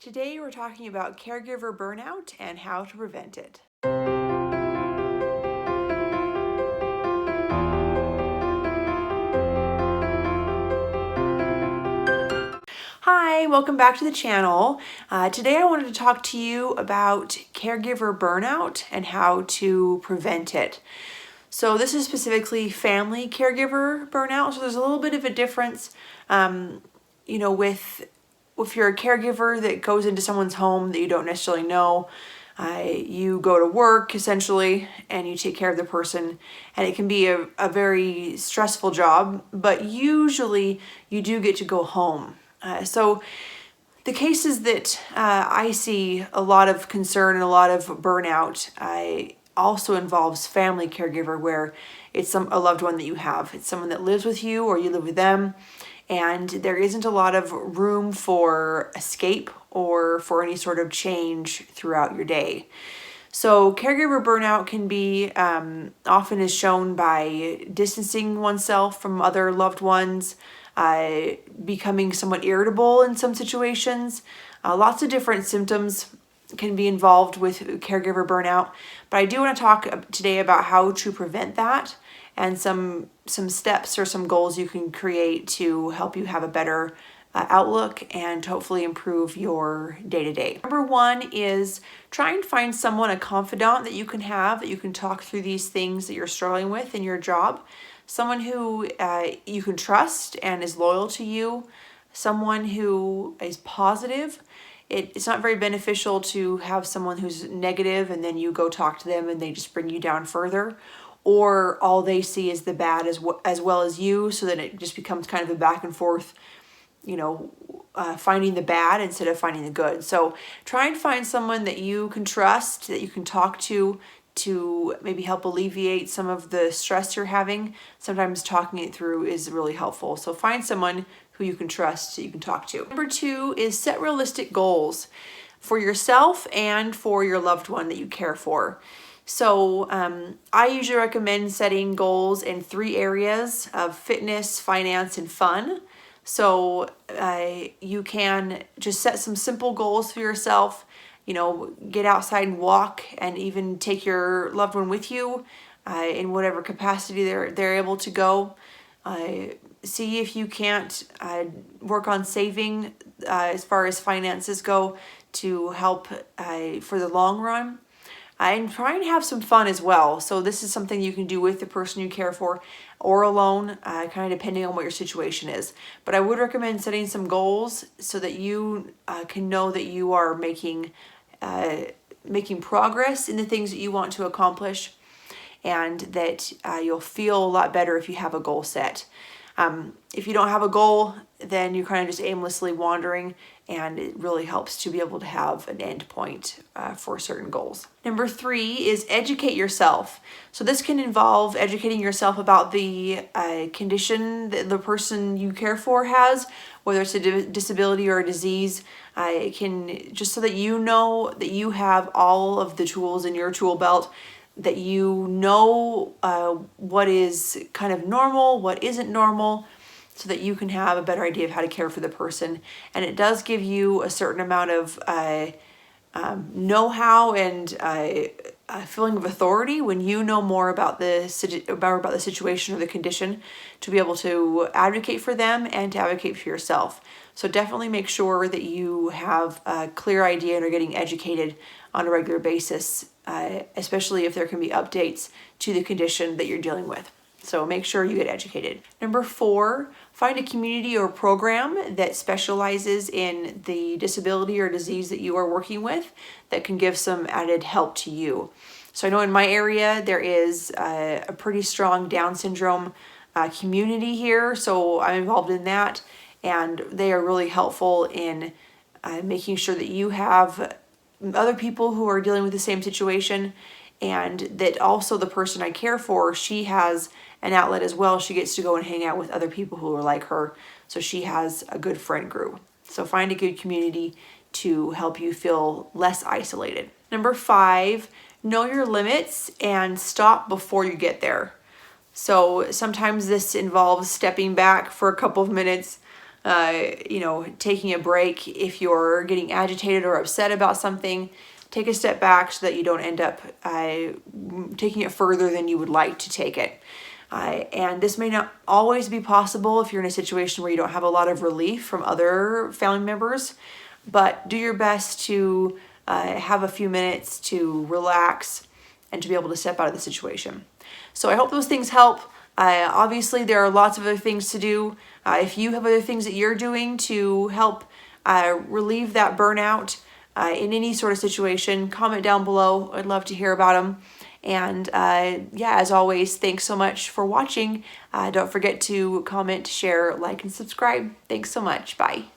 Today we're talking about caregiver burnout and how to prevent it. Hi, welcome back to the channel. Today I wanted to talk to you about caregiver burnout and how to prevent it. So this is specifically family caregiver burnout. So there's a little bit of a difference, with if you're a caregiver that goes into someone's home that you don't necessarily know. You go to work essentially and you take care of the person, and it can be a very stressful job, but usually you do get to go home. So the cases that I see a lot of concern and a lot of burnout also involves family caregiver, where it's a loved one that you have. It's someone that lives with you or you live with them, and there isn't a lot of room for escape or for any sort of change throughout your day. So caregiver burnout can be often is shown by distancing oneself from other loved ones, becoming somewhat irritable in some situations. Lots of different symptoms can be involved with caregiver burnout, but I do want to talk today about how to prevent that and some steps or some goals you can create to help you have a better outlook and hopefully improve your day-to-day. Number one is try and find someone, a confidant that you can have, that you can talk through these things that you're struggling with in your job. Someone who you can trust and is loyal to you, someone who is positive. It's not very beneficial to have someone who's negative and then you go talk to them and they just bring you down further, or all they see is the bad as well as you, so that it just becomes kind of a back and forth, finding the bad instead of finding the good. So try and find someone that you can trust, that you can talk to maybe help alleviate some of the stress you're having. Sometimes talking it through is really helpful. So find someone who you can trust, that you can talk to. Number two is set realistic goals for yourself and for your loved one that you care for. So I usually recommend setting goals in 3 areas of fitness, finance, and fun. So you can just set some simple goals for yourself. Get outside and walk, and even take your loved one with you in whatever capacity they're able to go. See if you can't work on saving as far as finances go to help for the long run. And try and have some fun as well. So this is something you can do with the person you care for or alone, kind of depending on what your situation is. But I would recommend setting some goals so that you can know that you are making progress in the things that you want to accomplish, and that you'll feel a lot better if you have a goal set. If you don't have a goal, then you're kind of just aimlessly wandering, and it really helps to be able to have an end point for certain goals. Number 3 is educate yourself. So this can involve educating yourself about the condition that the person you care for has, whether it's a disability or a disease. It can, just so that you know that you have all of the tools in your tool belt, that you know what is kind of normal, what isn't normal, so that you can have a better idea of how to care for the person. And it does give you a certain amount of know-how and a feeling of authority when you know more about the situation or the condition, to be able to advocate for them and to advocate for yourself. So definitely make sure that you have a clear idea and are getting educated on a regular basis, especially if there can be updates to the condition that you're dealing with. So make sure you get educated. Number 4, find a community or program that specializes in the disability or disease that you are working with, that can give some added help to you. So I know in my area there is a pretty strong Down syndrome community here, so I'm involved in that, and they are really helpful in making sure that you have other people who are dealing with the same situation, and that also the person I care for, she has an outlet as well. She gets to go and hang out with other people who are like her, so she has a good friend group. So find a good community to help you feel less isolated. Number 5, know your limits and stop before you get there. So sometimes this involves stepping back for a couple of minutes, taking a break. If you're getting agitated or upset about something, take a step back so that you don't end up taking it further than you would like to take it. And this may not always be possible if you're in a situation where you don't have a lot of relief from other family members, but do your best to have a few minutes to relax and to be able to step out of the situation. So I hope those things help. Obviously, there are lots of other things to do. If you have other things that you're doing to help relieve that burnout in any sort of situation, comment down below. I'd love to hear about them. And as always, thanks so much for watching. Don't forget to comment, share, like, and subscribe. Thanks so much. Bye.